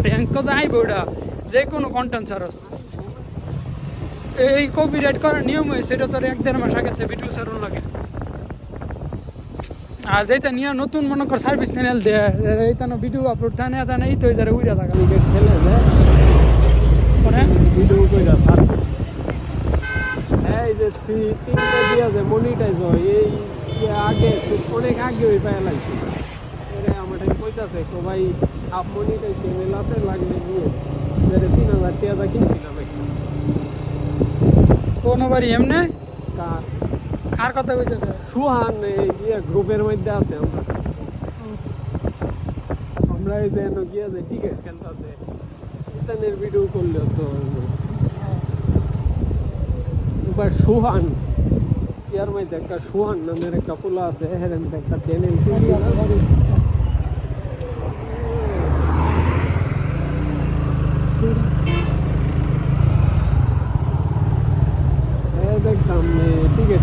rank যাইব ওটা যে কোনো কন্টেন্ট ছাড়স এই কপিরাইট করার নিয়ম হয়েছে এটা তোর 1-1.5 মাস আগে ভিডিও ছাড়ুন লাগে আর যেটা নিয়ে নতুন মনে কর সার্ভিস চ্যানেল দেয় এইটা ভিডিও আপলোড থাকে না এই তো যারা উইরা থাকা ক্রিকেট খেলে যে মানে ভিডিও কইরা ছাড় এই যে 3-3 দিয়া যে মনিটাইজ হয় এই আগে অনেক আগে ওই পায় লাগছে এরে আমাদের কইতাছে তো ভাই আপ মনিটাইজ চ্যানেল আছে লাগলে নিয়ে যেটা 3000 টাকা কিনছিলাম একটা কোনো বাড়ি এমনি কার কার কথা কইতেছে সুহান এই গ্রুপের মধ্যে আছে আমরা এই যে গিয়ে যে টিকেট খেলতেছে ইতানের ভিডিও করলে তো সুহান ইয়ার মধ্যে একটা সুহান নামের একটা পোলা আছে হেরেন একটা চ্যানেল দেখতাম টিকেট